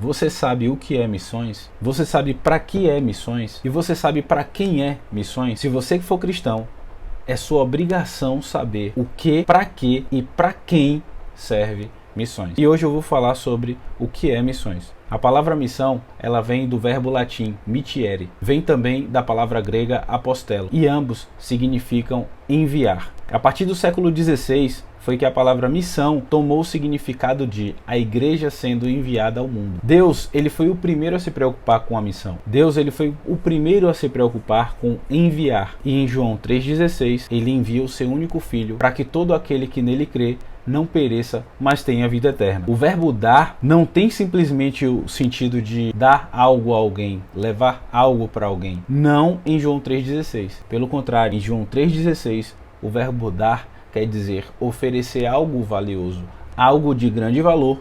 Você sabe o que é missões? Você sabe para que é missões? E você sabe para quem é missões? Se você for cristão, é sua obrigação saber o que, para que e para quem serve missões. E hoje eu vou falar sobre o que é missões. A palavra missão, ela vem do verbo latim mittiere, vem também da palavra grega apostelo, e ambos significam enviar. A partir do século XVI foi que a palavra missão tomou o significado de a igreja sendo enviada ao mundo. Deus, ele foi o primeiro a se preocupar com a missão. Deus, ele foi o primeiro a se preocupar com enviar. E em João 3,16, ele envia o seu único filho para que todo aquele que nele crê não pereça, mas tenha vida eterna. O verbo dar não tem simplesmente o sentido de dar algo a alguém, levar algo para alguém. Não em João 3,16. Pelo contrário, em João 3,16, o verbo dar quer dizer oferecer algo valioso, algo de grande valor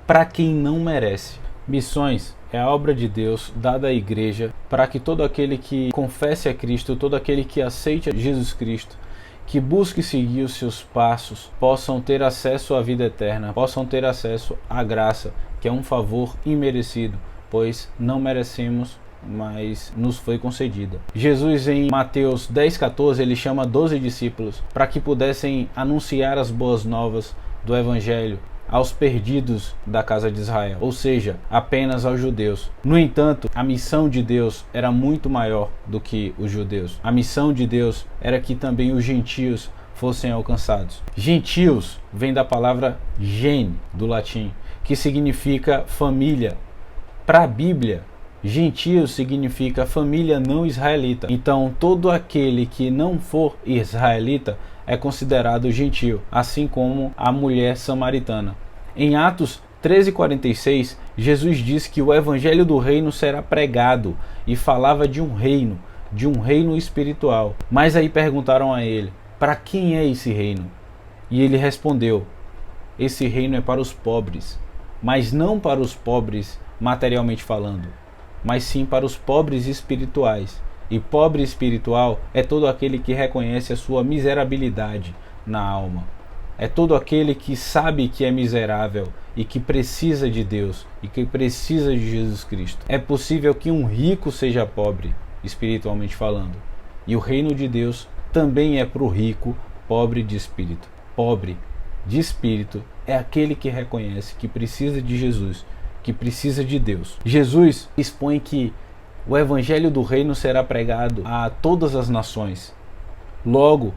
para quem não merece. Missões é a obra de Deus dada à igreja para que todo aquele que confesse a Cristo, todo aquele que aceite a Jesus Cristo, que busque seguir os seus passos, possam ter acesso à vida eterna, possam ter acesso à graça, que é um favor imerecido, pois não merecemos, mas nos foi concedida. Jesus, em Mateus 10,14, ele chama 12 discípulos para que pudessem anunciar as boas novas do Evangelho aos perdidos da casa de Israel, ou seja, apenas aos judeus. No entanto, a missão de Deus era muito maior do que os judeus. A missão de Deus era que também os gentios fossem alcançados. Gentios vem da palavra gen, do latim, que significa família. Para a Bíblia, gentios significa família não israelita. Então, todo aquele que não for israelita é considerado gentio, assim como a mulher samaritana. Em Atos 13,46, Jesus diz que o evangelho do reino será pregado e falava de um reino espiritual. Mas aí perguntaram a ele, para quem é esse reino? E ele respondeu, esse reino é para os pobres, mas não para os pobres materialmente falando, mas sim para os pobres espirituais. E pobre espiritual é todo aquele que reconhece a sua miserabilidade na alma. É todo aquele que sabe que é miserável e que precisa de Deus e que precisa de Jesus Cristo. É possível que um rico seja pobre, espiritualmente falando. E o reino de Deus também é para o rico, pobre de espírito. Pobre de espírito é aquele que reconhece que precisa de Jesus, que precisa de Deus. Jesus expõe que o evangelho do reino será pregado a todas as nações. Logo,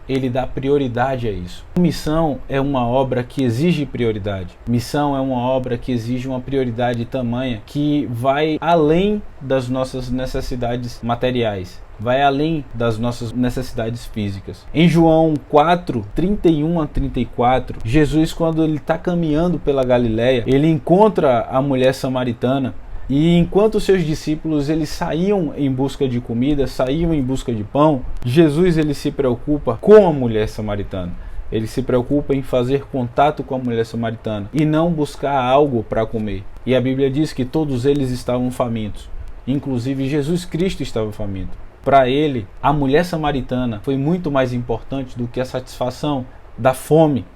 ele dá prioridade a isso. Missão é uma obra que exige prioridade. Missão é uma obra que exige uma prioridade tamanha que vai além das nossas necessidades materiais. Vai além das nossas necessidades físicas. Em João 4, 31 a 34, Jesus, quando ele está caminhando pela Galileia, ele encontra a mulher samaritana. E enquanto os seus discípulos eles saíam em busca de comida, saíam em busca de pão, Jesus ele se preocupa com a mulher samaritana. Ele se preocupa em fazer contato com a mulher samaritana e não buscar algo para comer. E a Bíblia diz que todos eles estavam famintos. Inclusive Jesus Cristo estava faminto. Para ele, a mulher samaritana foi muito mais importante do que a satisfação da fome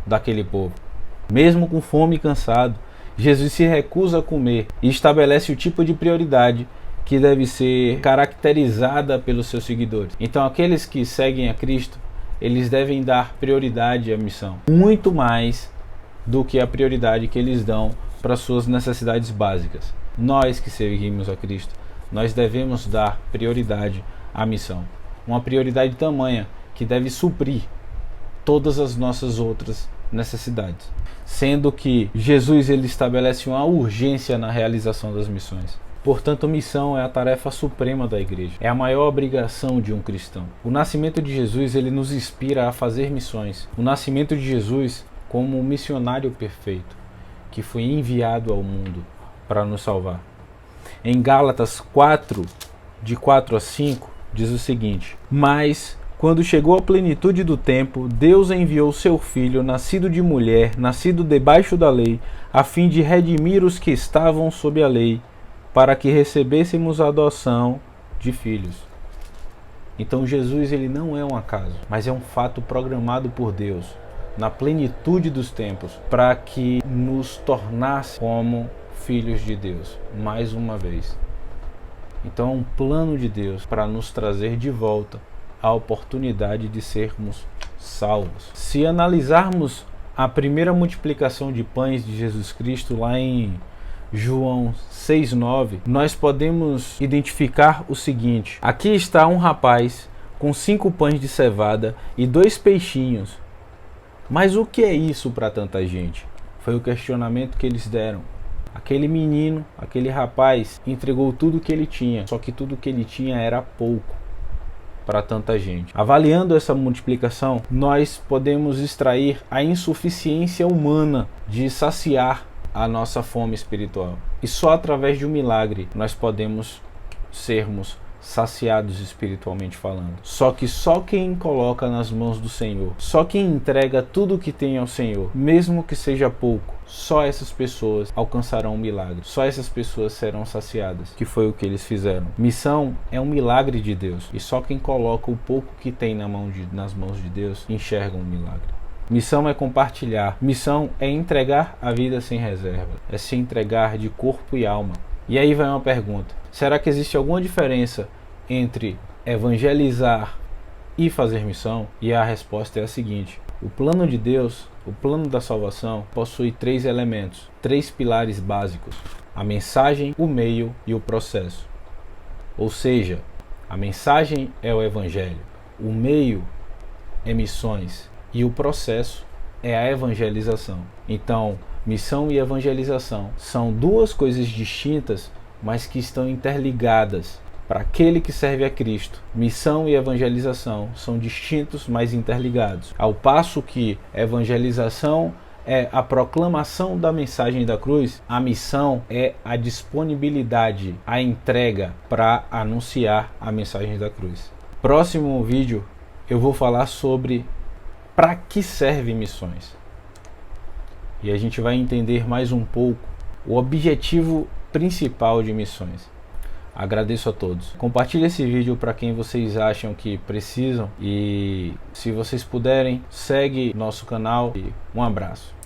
daquele povo. Mesmo com fome e cansado, Jesus se recusa a comer e estabelece o tipo de prioridade que deve ser caracterizada pelos seus seguidores. Então, aqueles que seguem a Cristo, eles devem dar prioridade à missão, muito mais do que a prioridade que eles dão para suas necessidades básicas. Nós que seguimos a Cristo, nós devemos dar prioridade à missão. Uma prioridade tamanha que deve suprir todas as nossas outras necessidades. Sendo que Jesus ele estabelece uma urgência na realização das missões. Portanto, missão é a tarefa suprema da igreja. É a maior obrigação de um cristão. O nascimento de Jesus ele nos inspira a fazer missões. O nascimento de Jesus como um missionário perfeito, que foi enviado ao mundo para nos salvar. Em Gálatas 4, de 4 a 5, diz o seguinte: Mas quando chegou a plenitude do tempo, Deus enviou seu Filho, nascido de mulher, nascido debaixo da lei, a fim de redimir os que estavam sob a lei, para que recebêssemos a adoção de filhos. Então Jesus ele não é um acaso, mas é um fato programado por Deus, na plenitude dos tempos, para que nos tornasse como filhos de Deus, mais uma vez. Então é um plano de Deus para nos trazer de volta a oportunidade de sermos salvos. Se analisarmos a primeira multiplicação de pães de Jesus Cristo lá em João 6,9, nós podemos identificar o seguinte: aqui está um rapaz com 5 pães de cevada e 2 peixinhos. Mas o que é isso para tanta gente? Foi o questionamento que eles deram. Aquele menino, aquele rapaz, entregou tudo que ele tinha, só que tudo que ele tinha era pouco para tanta gente. Avaliando essa multiplicação, nós podemos extrair a insuficiência humana de saciar a nossa fome espiritual. E só através de um milagre nós podemos sermos saciados espiritualmente falando. Só quem coloca nas mãos do Senhor, só quem entrega tudo o que tem ao Senhor, mesmo que seja pouco, só essas pessoas alcançarão um milagre. Só essas pessoas serão saciadas, que foi o que eles fizeram. Missão é um milagre de Deus, e só quem coloca o pouco que tem nas mãos de Deus enxerga um milagre. Missão é compartilhar. Missão é entregar a vida sem reserva. É se entregar de corpo e alma. E aí vai uma pergunta: será que existe alguma diferença entre evangelizar e fazer missão? E a resposta é a seguinte: o plano de Deus, o plano da salvação, possui 3 elementos, 3 pilares básicos: a mensagem, o meio e o processo. Ou seja, a mensagem é o evangelho, o meio é missões e o processo é a evangelização. Então, missão e evangelização são 2 coisas distintas, mas que estão interligadas. Para aquele que serve a Cristo, missão e evangelização são distintos, mas interligados. Ao passo que evangelização é a proclamação da mensagem da cruz, a missão é a disponibilidade, a entrega para anunciar a mensagem da cruz. Próximo vídeo eu vou falar sobre para que servem missões. E a gente vai entender mais um pouco o objetivo principal de missões. Agradeço a todos. Compartilhe esse vídeo para quem vocês acham que precisam. E se vocês puderem, segue nosso canal. E um abraço.